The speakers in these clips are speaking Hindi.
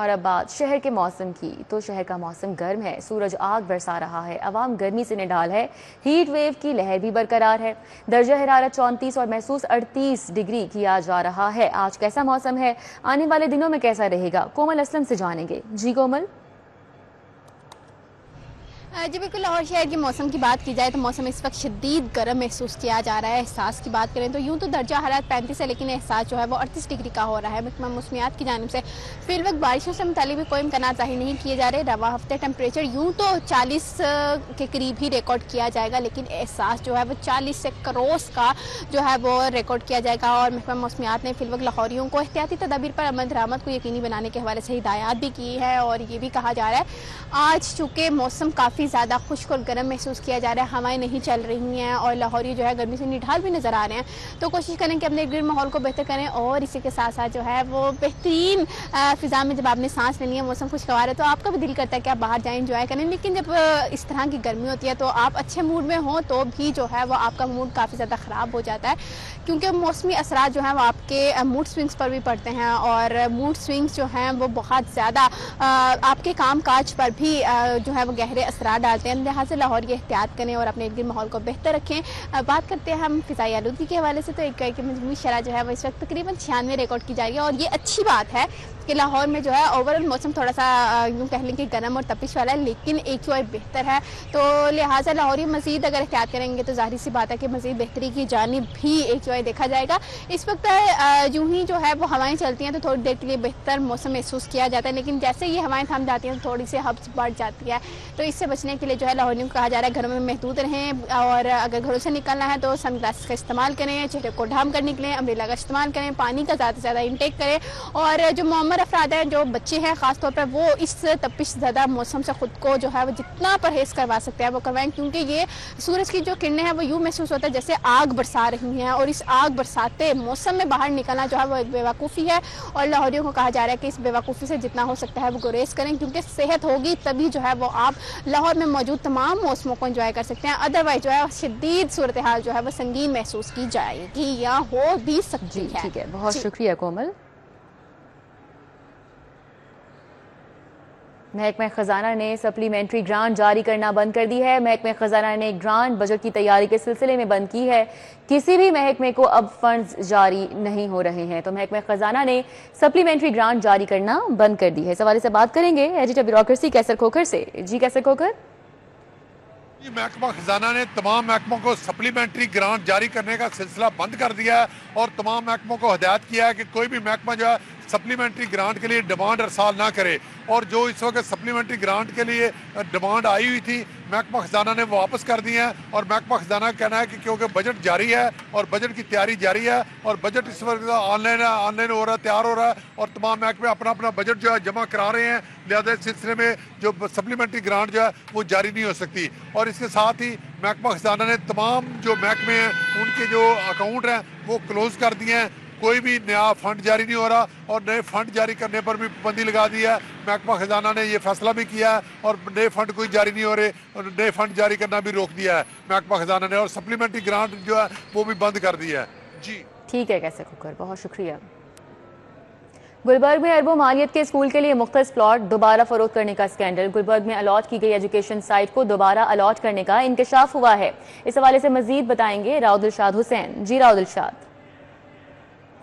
और अब बात शहर के मौसम की, तो शहर का मौसम गर्म है, सूरज आग बरसा रहा है, अवाम गर्मी से निढाल है, हीट वेव की लहर भी बरकरार है। दर्जा हरारत 34 और महसूस 38 डिग्री किया जा रहा है। आज कैसा मौसम है, आने वाले दिनों में कैसा रहेगा, कोमल असलम से जानेंगे। जी कोमल। जी बिल्कुल, लाहौर शहर के मौसम की बात की जाए तो मौसम इस वक्त शदीद गर्म महसूस किया जा रहा है। एहसास की बात करें तो यूँ तो दर्जा हरारत 35 है, लेकिन एहसास जो है वो 38 डिग्री का हो रहा है। महकमा मौसमियात की जानिब से फिल वक्त बारिशों से मुतालिक भी कोई इम्कान ज़ाहिर नहीं किए जा रहे। रवा हफ्ते टेम्परेचर यूँ तो 40 के करीब ही रिकॉर्ड किया जाएगा, लेकिन एहसास जो है वो 40 से क्रॉस का जो है वो रिकॉर्ड किया जाएगा। और महकमा मौसमियात ने फिल वक्त लाहौरियों को एहतियाती तदाबीर पर अमल दरामद को यकीनी बनाने के हवाले से हिदायत भी की है। और ये भी कहा जा रहा है आज चूँकि मौसम काफ़ी ज़्यादा खुश्क और गर्म महसूस किया जा रहा है, हवाएं नहीं चल रही हैं और लाहौरी जो है गर्मी से निढाल भी नज़र आ रहे हैं, तो कोशिश करें कि अपने इर्द माहौल को बेहतर करें। और इसी के साथ साथ जो है वो बेहतरीन फ़िज़ा में जब आपने सांस लेनी है, मौसम खुशगवार है, तो आपका भी दिल करता है कि आप बाहर जाएँ, इंजॉय करें। लेकिन जब इस तरह की गर्मी होती है तो आप अच्छे मूड में हों तो भी जो है वो आपका मूड काफ़ी ज़्यादा ख़राब हो जाता है, क्योंकि मौसमी असरात जो हैं वो आपके मूड स्विंग्स पर भी पड़ते हैं। और मूड स्विंग्स जो हैं वो बहुत ज़्यादा आपके काम काज पर भी जो है वो गहरे असरात डालते हैं। लिहाजा लाहौर ये एहतियात करें और अपने इर्द माहौल को बेहतर रखें। बात करते हैं हम फ़िज़ाई आलूदगी के हवाले से, तो एक की मजमूई शरह जो है वो इस वक्त तकरीबन 96 रिकॉर्ड की जा रही है। और ये अच्छी बात है कि लाहौर में जो है ओवरऑल मौसम थोड़ा सा यूँ कह लें कि गर्म और तपिश वाला है, लेकिन AQI बेहतर है। तो लिहाजा लाहौरी मज़ीद अगर एहतियात करेंगे तो ज़ाहिर सी बात है कि मज़ीद बेहतरी की जानिब भी AQI देखा जाएगा। इस वक्त यूँ ही जो है वो हवाएं चलती हैं तो थोड़ी देर के लिए बेहतर मौसम महसूस किया जाता है, लेकिन जैसे ये हवाएं थम जाती हैं तो थोड़ी सी हब्स बढ़ जाती है। तो इससे बचने के लिए जो है लाहौरियों को कहा जा रहा है घरों में महदूद रहें, और अगर घरों से निकलना है तो सनग्लासेस का इस्तेमाल करें, चेहरे को ढांप कर निकलें, अम्ब्रेला का इस्तेमाल करें, पानी का ज़्यादा से ज़्यादा इंटेक करें। और जो मुअम्मर अफराद हैं, जो बच्चे हैं ख़ास तौर पर, वो इस तपिश ज़्यादा मौसम से ख़ुद को जो है वो जितना परहेज़ करवा सकते हैं वो करवाएं, क्योंकि ये सूरज की जो किरणें हैं वो यूँ महसूस होता है जैसे आग बरसा रही हैं, और इस आग बरसाते मौसम में बाहर निकलना जो है वो एक बेवकूफ़ी है। और लाहौरियों को कहा जा रहा है कि इस बेवकूफ़ी से जितना हो सकता है वो गुरेज करें, क्योंकि सेहत होगी तभी जो है वो आप लाहौर में मौजूद तमाम मौसमों को एंजॉय कर सकते हैं। अदरवाइज जो है शदीद सूरत हाल जो है वो संगीन महसूस की जाएगी या हो भी सकती है। ठीक है, बहुत शुक्रिया कोमल। महकमा खजाना ने सप्लीमेंट्री ग्रांट जारी करना बंद कर दी है। महकमा खजाना ने ग्रांट बजट की तैयारी के सिलसिले में बंद की है। किसी भी महकमे को अब फंड्स जारी नहीं हो रहे हैं, तो महकमा खजाना ने सप्लीमेंट्री ग्रांट जारी करना बंद कर दी है। इस हवाले से बात करेंगे एडिटर ब्यूरोक्रेसी कैसर खोखर से। जी कैसर खोखर। महकमा खजाना ने तमाम महकमों को सप्लीमेंट्री ग्रांट जारी करने का सिलसिला बंद कर दिया है और तमाम महकमों को हिदायत किया है कि कोई भी महकमा जो है सप्लीमेंट्री ग्रांट के लिए डिमांड अरसाल ना करे। और जो इस वक्त सप्लीमेंट्री ग्रांट के लिए डिमांड आई हुई थी, महकमा खजाना ने वो वापस कर दी है। और महकमा खजाना का कहना है कि क्योंकि बजट जारी है और बजट की तैयारी जारी है और बजट इस वक्त ऑनलाइन हो रहा है, तैयार हो रहा है, और तमाम महकमे अपना अपना बजट जो है जमा करा रहे हैं, लिहाजा इस सिलसिले में जो सप्लीमेंट्री ग्रांट जो है वो जारी नहीं हो सकती। और इसके साथ ही महकमा खजाना ने तमाम जो महकमे हैं उनके जो अकाउंट हैं वो क्लोज कर दिए हैं। कोई भी नया फंड जारी नहीं हो रहा और नए फंड जारी करने पर भी पाबंदी लगा दी है। महकमा खजाना ने ये फैसला भी किया है और नए फंड कोई जारी नहीं हो रहे और नए फंड जारी करना भी रोक दिया है महकमा खजाना ने, और सप्लीमेंट्री ग्रांट जो है वो भी बंद कर दिया है। जी ठीक है कैसर खोखर, बहुत शुक्रिया। गुलबर्ग में अरबों मालियत के स्कूल के लिए मुख्तस प्लॉट दोबारा फरोख्त करने का स्कैंडल। गुलबर्ग में अलॉट की गई एजुकेशन साइट को दोबारा अलॉट करने का इंकशाफ हुआ है। इस हवाले से मजीद बताएंगे राउदिलशाद हुसैन। जी राउदिलशाद।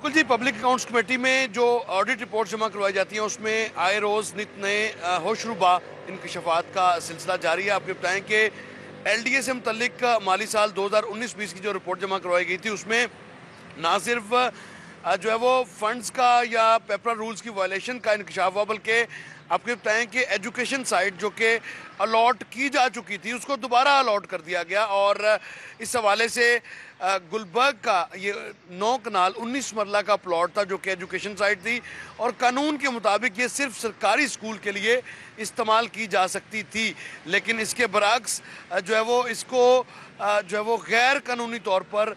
बिल्कुल जी, पब्लिक अकाउंट्स कमेटी में जो ऑडिट रिपोर्ट जमा करवाई जाती हैं उसमें आए रोज़ नित नए होशरुबा इंकशाफात का सिलसिला जारी है। आपको बताएं कि LDA से मुतल्लिक माली साल 2019-20 की जो रिपोर्ट जमा करवाई गई थी उसमें ना सिर्फ जो है वो फंड्स का या पेपर रूल्स की वायलेशन का इंकशाफ हुआ, बल्कि आपको बताएं कि एजुकेशन साइट जो कि अलॉट की जा चुकी थी उसको दोबारा अलॉट कर दिया गया। और इस हवाले से गुलबर्ग का ये 9 कनाल 19 मरला का प्लॉट था जो कि एजुकेशन साइट थी और कानून के मुताबिक ये सिर्फ सरकारी स्कूल के लिए इस्तेमाल की जा सकती थी, लेकिन इसके बरअक्स जो है वो इसको जो है वो गैर कानूनी तौर पर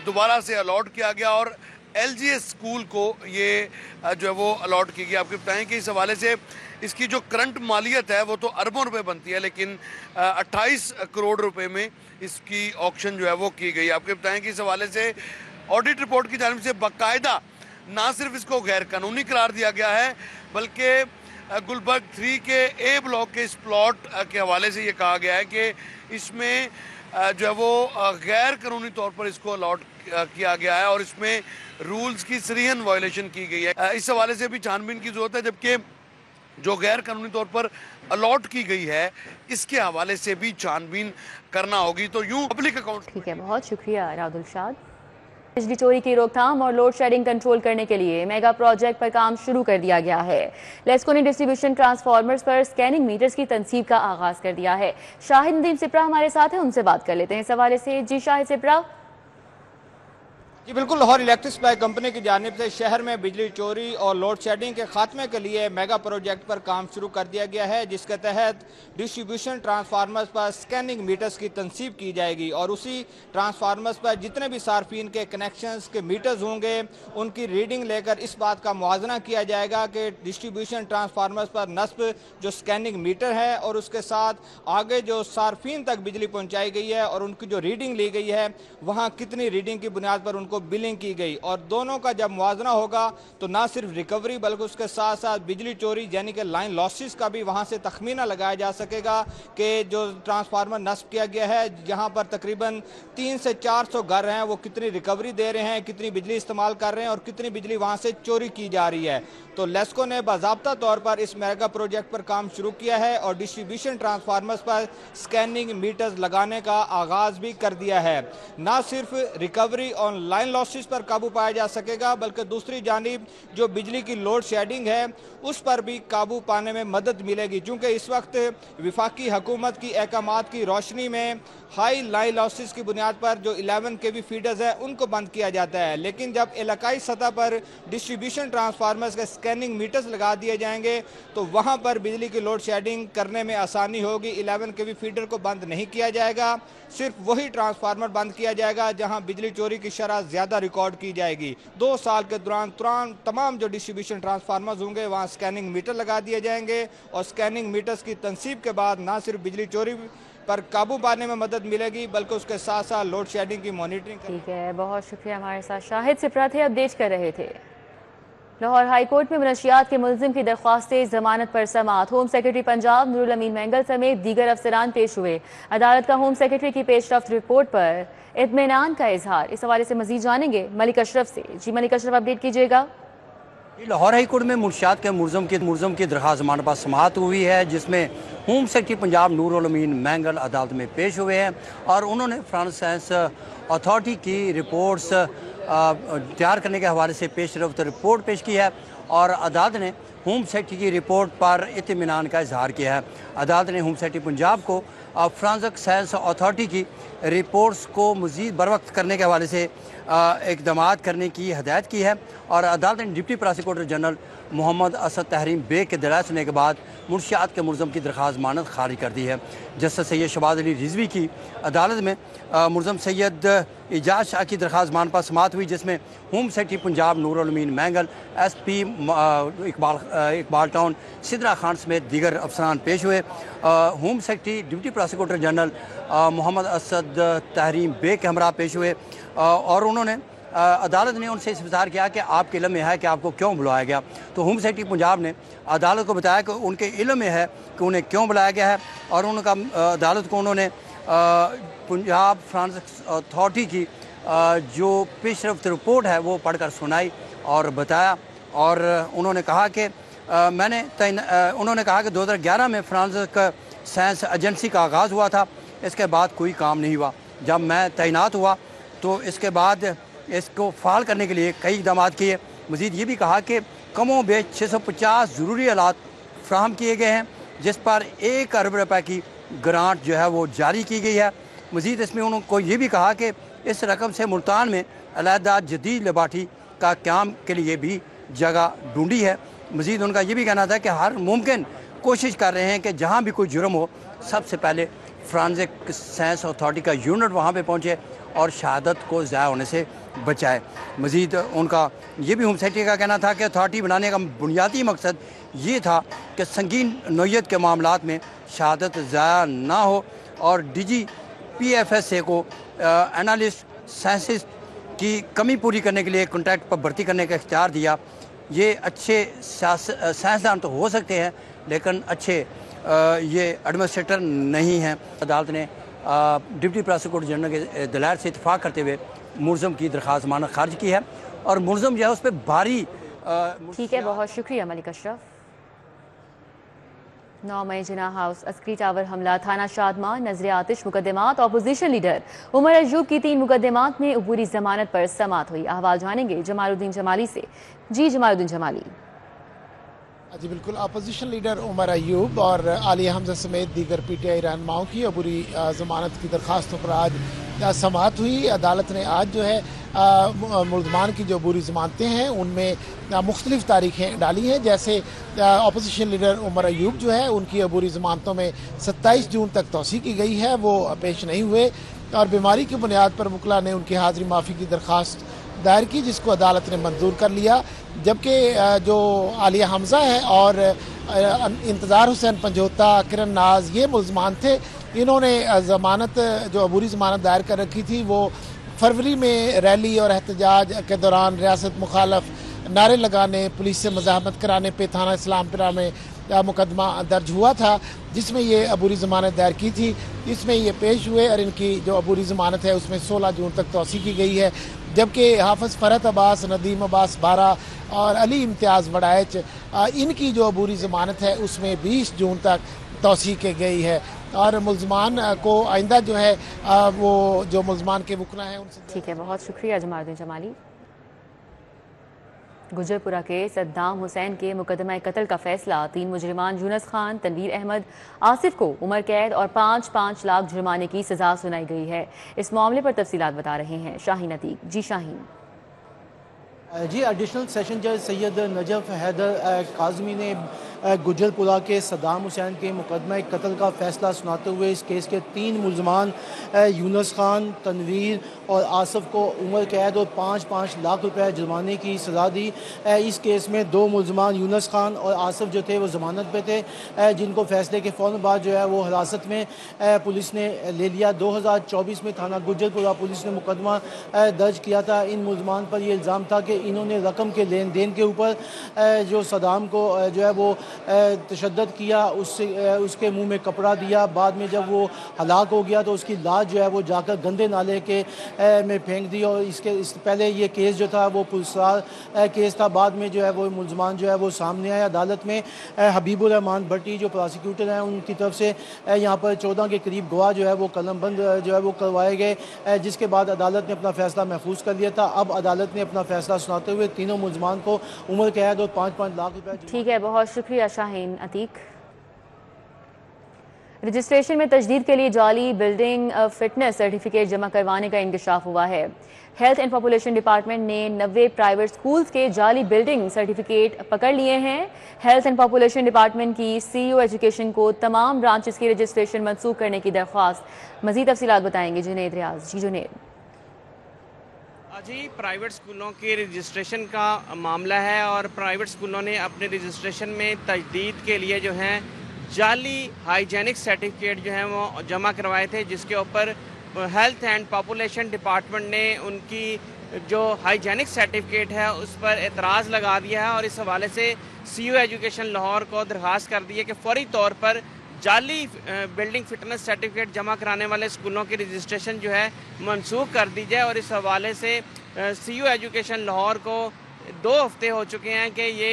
दोबारा से अलॉट किया गया और LGS स्कूल को ये जो है वो अलॉट की गई। आपको बताएं कि इस हवाले से इसकी जो करंट मालियत है वो तो अरबों रुपए बनती है, लेकिन 28 करोड़ रुपए में इसकी ऑक्शन जो है वो की गई। आपको बताएं कि इस हवाले से ऑडिट रिपोर्ट की जानिब से बाकायदा ना सिर्फ इसको गैर कानूनी करार दिया गया है, बल्कि गुलबर्ग 3 के ए ब्लॉक के इस प्लॉट के हवाले से ये कहा गया है कि इसमें जो है वो गैर कानूनी तौर पर इसको अलॉट किया गया है और इसमें रूल्स की सरीहन वायलेशन की गई है। इस हवाले से भी छानबीन की जरूरत है, जबकि जो गैर कानूनी तौर पर अलॉट की गई है इसके हवाले से भी छानबीन करना होगी। तो यूं पब्लिक अकाउंट। ठीक है, बहुत शुक्रिया राहुल शाद। बिजली चोरी की रोकथाम और लोड शेडिंग कंट्रोल करने के लिए मेगा प्रोजेक्ट पर काम शुरू कर दिया गया है। लेस्को ने डिस्ट्रीब्यूशन ट्रांसफार्मर्स पर स्कैनिंग मीटर्स की तनसीब का आगाज कर दिया है। शाहिद नदीम सिप्रा हमारे साथ है, उनसे बात कर लेते हैं इस हवाले से। जी शाहिद सिप्रा। जी बिल्कुल, लाहौर इलेक्ट्रिक सप्लाई कंपनी की जानिब से शहर में बिजली चोरी और लोड शेडिंग के खात्मे के लिए मेगा प्रोजेक्ट पर काम शुरू कर दिया गया है, जिसके तहत डिस्ट्रीब्यूशन ट्रांसफार्मर्स पर स्कैनिंग मीटर्स की तनसीब की जाएगी और उसी ट्रांसफार्मर्स पर जितने भी सार्फिन के कनेक्शंस के मीटर्स होंगे उनकी रीडिंग लेकर इस बात का मुआवजा किया जाएगा कि डिस्ट्रीब्यूशन ट्रांसफार्मर्स पर नस्ब जो स्कैनिंग मीटर है और उसके साथ आगे जो सार्फिन तक बिजली पहुँचाई गई है और उनकी जो रीडिंग ली गई है वहाँ कितनी रीडिंग की बुनियाद पर उनको बिलिंग की गई, और दोनों का जब मुआवजा होगा तो ना सिर्फ रिकवरी बल्कि उसके साथ साथ बिजली चोरी यानी कि लाइन लॉसेस का भी वहां से तखमीना लगाया जा सकेगा कि जो ट्रांसफार्मर नस्ब किया गया है जहां पर तकरीबन 300 से 400 घर हैं वो कितनी रिकवरी दे रहे हैं, कितनी बिजली इस्तेमाल कर रहे हैं और कितनी बिजली वहां से चोरी की जा रही है। तो लेस्को ने बाज़ाब्ता तौर पर इस मेगा प्रोजेक्ट पर काम शुरू किया है और डिस्ट्रीब्यूशन ट्रांसफार्मर्स पर स्कैनिंग मीटर्स लगाने का आगाज भी कर दिया है। ना सिर्फ रिकवरी और लाइन लॉसेस पर काबू पाया जा सकेगा बल्कि दूसरी जानिब जो बिजली की लोड शेडिंग है उस पर भी काबू पाने में मदद मिलेगी, क्योंकि इस वक्त विफाकी हुकूमत की अहकामात की रोशनी में हाई लाइन लॉसेस की बुनियाद पर जो 11 kV फीडर्स है उनको बंद किया जाता है, लेकिन जब इलाकाई सतह पर डिस्ट्रीब्यूशन ट्रांसफार्मर्स के स्कैनिंग मीटर्स लगा दिए जाएंगे तो वहां पर बिजली की लोड शेडिंग करने में आसानी होगी। 11 kV फीडर को बंद नहीं किया जाएगा, सिर्फ वही ट्रांसफार्मर बंद किया जाएगा जहां बिजली चोरी की शरह ज्यादा रिकॉर्ड की जाएगी। 2 साल के दौरान तमाम जो डिस्ट्रीब्यूशन ट्रांसफार्मर्स होंगे वहां स्कैनिंग मीटर लगा दिए जाएंगे और स्कैनिंग मीटर्स की तनसीब के बाद ना सिर्फ बिजली चोरी पर काबू पाने में मदद मिलेगी बल्कि उसके साथ साथ लोड शेडिंग की मॉनिटरिंग। ठीक है, बहुत शुक्रिया। हमारे साथ शाहिद सिप्रा थे, अपडेट कर रहे थे। लाहौर हाईकोर्ट में मनशियात के मुलजिम की दरख्वास्त जमानत पर समाअत। Home secretary Punjab Noorul Amin mangle समेत दीगर अफसरान पेश हुए। अदालत का होम सेक्रेटरी की पेशरफ्त रिपोर्ट पर इत्मीनान का इजहार। इस हवाले से मजीद जानेंगे मलिक अशरफ से। जी मलिक अशरफ, अपडेट कीजिएगा। लाहौर हाईकोर्ट में मुनशियात के मुलज़म की दरख्वास्त जमानत पर समाअत हुई है, जिसमें home secretary Punjab Noorul Amin mangle अदालत में पेश हुए हैं और उन्होंने फ्रांस साइंस अथॉरिटी की रिपोर्ट्स तैयार करने के हवाले से पेशरफ्त रिपोर्ट पेश की है और अदालत ने होम सेक्रेटरी की रिपोर्ट पर इत्मीनान का इजहार किया है। अदालत ने होम सेक्रेटरी पंजाब को फ्रांसिक साइंस अथॉरिटी की रिपोर्ट्स को मज़ीद बरवक्त करने के हवाले से इक़दाम करने की हदायत की है और अदालत ने deputy prosecutor general Mohammad Asad Tahreem Baig के दलाल सुनने के बाद मुनशियात के मुलज़म की दरख्वास्त जमानत खारिज कर दी है। जस्टिस सैयद शहबाज अली रिजवी की अदालत में मुलज़म सैयद एजाज शाह की दरख्वास्त जमानत पर समाअत हुई, जिसमें home secretary Punjab Noorul Amin Mengal, SP Iqbal town Sidra Khan समेत दीगर अफसरान पेश हुए। Home secretary deputy prosecutor general Mohammad Asad Tahreem Baig के हमरा पेश हुए और उन्होंने अदालत ने उनसे इस्तफसार किया कि आपके इल्म में है कि आपको क्यों बुलाया गया। तो होम सेक्रेटरी पंजाब ने अदालत को बताया कि उनके इल्म में है कि उन्हें क्यों बुलाया गया है और उनका अदालत को उन्होंने पंजाब फ्रांसिक अथॉरिटी की जो पेशरफ्त रिपोर्ट है वो पढ़कर सुनाई और बताया और उन्होंने कहा कि उन्होंने कहा कि 2011 में फ्रांसिक साइंस एजेंसी का आगाज़ हुआ था, इसके बाद कोई काम नहीं हुआ। जब मैं तैनात हुआ तो इसके बाद इसको फ़ाल करने के लिए कई इक़दाम किए। मज़ीद ये भी कहा कि कमों बेश 650 ज़रूरी आलात फ्राहम किए गए हैं, जिस पर 1 अरब रुपए की ग्रांट जो है वो जारी की गई है। मज़ीद इसमें उनको ये भी कहा कि इस रकम से मुल्तान में अलहदा जदीद लेबार्ट्री का क़याम के लिए भी जगह ढूंढी है। मज़ीद उनका ये भी कहना था कि हर मुमकिन कोशिश कर रहे हैं कि जहाँ भी कोई जुर्म हो सबसे पहले फ्रांसिक साइंस अथॉरिटी का यूनिट वहाँ पे पहुँचे और शहादत को ज़ाया होने से बचाए। मज़ीद उनका ये भी होम सेक्रेटरी का कहना था कि अथॉरिटी बनाने का बुनियादी मकसद ये था कि संगीन नौइयत के मामलात में शहादत ज़ाया ना हो और DGPFSA को एनालिस्ट साइंसिस्ट की कमी पूरी करने के लिए कॉन्ट्रैक्ट पर भर्ती करने का इख्तियार दिया। ये अच्छे साइंसदान तो हो सकते हैं लेकिन अच्छे ये एडमिनिस्ट्रेटर नहीं हैं। अदालत ने डिप्टी प्रोसिक्यूटर जनरल के दलाल से इतफाक़ करते हुए मुलज़म की दरख्वास्त ज़मानत खारिज की है और मुलज़म जो है उस पर भारी ठीक है, बहुत शुक्रिया मलिक अशरफ। 9 मई जिना हाउस अस्करी टावर हमला, थाना शादमान, नजर आतिश मुकदमात, अपोजिशन लीडर उमर अयूब की 3 मुकदमात में अबूरी जमानत पर समाअत हुई। अहवाल जानेंगे जमालुद्दीन जमाली से। जी जमालुद्दीन जमाली। जी बिल्कुल, अपोजिशन लीडर उमर अयूब और आलिया हमजा समेत दीगर पीटीआई रहनुमाओं की अबूरी जमानत की दरखास्तों पर आज समाअत हुई। अदालत ने आज जो है मुल्ज़मान की जो अबूरी ज़मानतें हैं उनमें मुख्तलिफ तारीखें डाली हैं। जैसे अपोजिशन लीडर उमर अयूब जो है उनकी अबूरी ज़मानतों में 27 जून तक तौसी की गई है, वो पेश नहीं हुए और बीमारी की बुनियाद पर वकला ने उनकी हाज़िरी माफ़ी की दरख्वास्त दायर की जिसको अदालत ने मंजूर कर लिया। जबकि जो आलिया हमजा है और इंतज़ार हुसैन पंजोता, किरण नाज ये मुल्ज़मान थे, इन्होंने ज़मानत जो अबूरी ज़मानत दायर कर रखी थी वो फरवरी में रैली और एहतजाज के दौरान रियासत मुखालफ नारे लगाने, पुलिस से मज़ाहमत कराने पे थाना इस्लामपुरा में मुकदमा दर्ज हुआ था जिसमें ये अबूरी ज़मानत दायर की थी। इसमें ये पेश हुए और इनकी जो अबूरी ज़मानत है उसमें 16 जून तक तौसी की गई है। जबकि हाफिज़ फ़रहत अब्बास, नदीम अब्बास बारा और अली इम्तियाज़ वड़ाइच इनकी जो अबूरी ज़मानत है उसमें 20 जून तक तौसी की गई है और मुल्ज़मान को आइंदा जो है वो जो मुल्ज़मान के वकला हैं उनसे। ठीक है, बहुत शुक्रिया जमालुद्दीन जमाली। गुजरपुरा के सद्दाम हुसैन के मुकदमा कत्ल का फैसला, 3 मुजरिमान यूनुस खान, तनवीर अहमद, आसिफ को उम्र कैद और 5-5 लाख जुर्माने की सजा सुनाई गई है। इस मामले पर तफसीलात बता रहे हैं शाहीन अतीक। जी शाहीन। जी, एडिशनल सेशन जज सैयद नजफ हैदर काज़मी ने गुजरपुरा के सद्दाम हुसैन के मुकदमा कत्ल का फैसला सुनाते हुए इस केस के 3 मुल्ज़मान यूनुस खान, तनवीर और आसिफ को उम्र कैद और 5-5 लाख रुपए जुर्माने की सज़ा दी। इस केस में 2 मुल्ज़मान यूनुस खान और आसिफ जो थे वो ज़मानत पे थे, जिनको फैसले के फ़ौरन बाद जो है वो हिरासत में पुलिस ने ले लिया। 2024 में थाना गुजरपुरा पुलिस ने मुकदमा दर्ज किया था। इन मुल्ज़मान पर यह इल्ज़ाम था कि इन्होंने रकम के लेन देन के ऊपर जो सद्दाम को जो है वो तशद्दुद किया, उसके मुंह में कपड़ा दिया। बाद में जब वो हलाक हो गया तो उसकी लाश जो है वो जाकर गंदे नाले के में फेंक दी और इस पहले ये केस जो था वो पुलिसरार केस था। बाद में जो है वो मुल्ज़मान जो है वो सामने आए। अदालत में हबीबुर रहमान भट्टी जो प्रोसिक्यूटर हैं उनकी तरफ से यहाँ पर 14 के करीब गवाह जो है वो कलमबंद जो है वो करवाए गए, जिसके बाद अदालत ने अपना फैसला महफूज कर लिया था। अब अदालत ने अपना फैसला सुनाते हुए तीनों मुल्ज़मान को उम्र कैद और 5-5 लाख रुपए। ठीक है, बहुत शुक्रिया शाहीन अतीक। रजिस्ट्रेशन में तजदीद के लिए जाली बिल्डिंग फिटनेस सर्टिफिकेट जमा करवाने का इंकशाफ हुआ है। हेल्थ एंड पॉपुलेशन डिपार्टमेंट ने 90 प्राइवेट स्कूल्स के जाली बिल्डिंग सर्टिफिकेट पकड़ लिए हैं। हेल्थ एंड पॉपुलेशन डिपार्टमेंट की सीईओ एजुकेशन को तमाम ब्रांचेस की रजिस्ट्रेशन मनसूख करने की दरख्वास्त। मजीद तफसीलात बताएंगे जुनेद रियाज। जी जुनेद। जी, प्राइवेट स्कूलों के रजिस्ट्रेशन का मामला है और प्राइवेट स्कूलों ने अपने रजिस्ट्रेशन में तजदीद के लिए जो है जाली हाइजेनिक सर्टिफिकेट जो है वो जमा करवाए थे, जिसके ऊपर हेल्थ एंड पॉपुलेशन डिपार्टमेंट ने उनकी जो हाइजेनिक सर्टिफिकेट है उस पर एतराज़ लगा दिया है और इस हवाले से सीईओ एजुकेशन लाहौर को दरख्वास्त कर दी है कि फौरी तौर पर जाली बिल्डिंग फिटनेस सर्टिफिकेट जमा कराने वाले स्कूलों की रजिस्ट्रेशन जो है मनसूख कर दी जाए। और इस हवाले से सीईओ एजुकेशन लाहौर को 2 हफ्ते हो चुके हैं कि ये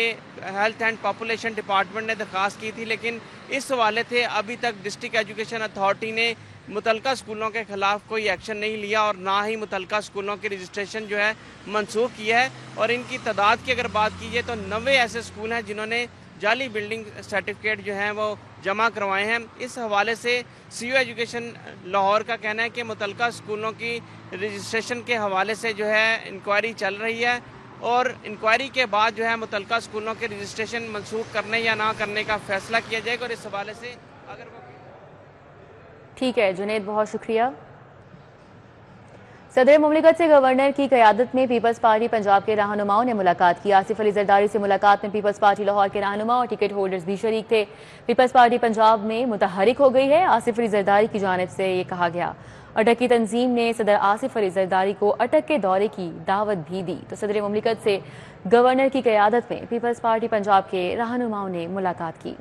हेल्थ एंड पॉपुलेशन डिपार्टमेंट ने दरख्वास्त की थी, लेकिन इस हवाले से अभी तक डिस्ट्रिक्ट एजुकेशन अथॉरिटी ने मुतलका स्कूलों के खिलाफ कोई एक्शन नहीं लिया और ना ही मुतलका स्कूलों की रजिस्ट्रेशन जो है मनसूख किया है। और इनकी तादाद की अगर बात की जाए तो 90 ऐसे स्कूल हैं जिन्होंने जाली बिल्डिंग सर्टिफिकेट जो हैं वो जमा करवाए हैं। इस हवाले से सीईओ एजुकेशन लाहौर का कहना है कि मुतलका स्कूलों की रजिस्ट्रेशन के हवाले से जो है इंक्वायरी चल रही है और इंक्वायरी के बाद जो है मुतलका स्कूलों के रजिस्ट्रेशन मनसूख करने या ना करने का फैसला किया जाएगा। और इस हवाले से अगर वो ठीक है जुनेद, बहुत शुक्रिया। सदर मुमलिकत से गवर्नर की क़यादत में पीपल्स पार्टी पंजाब के रहनुमाओं ने मुलाकात की। आसिफ अली जरदारी से मुलाकात में पीपल्स पार्टी लाहौर के रहनुमा और टिकट होल्डर्स भी शरीक थे। पीपल्स पार्टी पंजाब में मुतहरिक हो गई है। आसिफ अली जरदारी की जानिब से ये कहा गया। अटक की तंजीम ने सदर आसिफ अली जरदारी को अटक के दौरे की दावत भी दी। तो सदर मुमलिकत से गवर्नर की क़यादत में पीपल्स पार्टी पंजाब के रहनुमाओं ने मुलाकात की।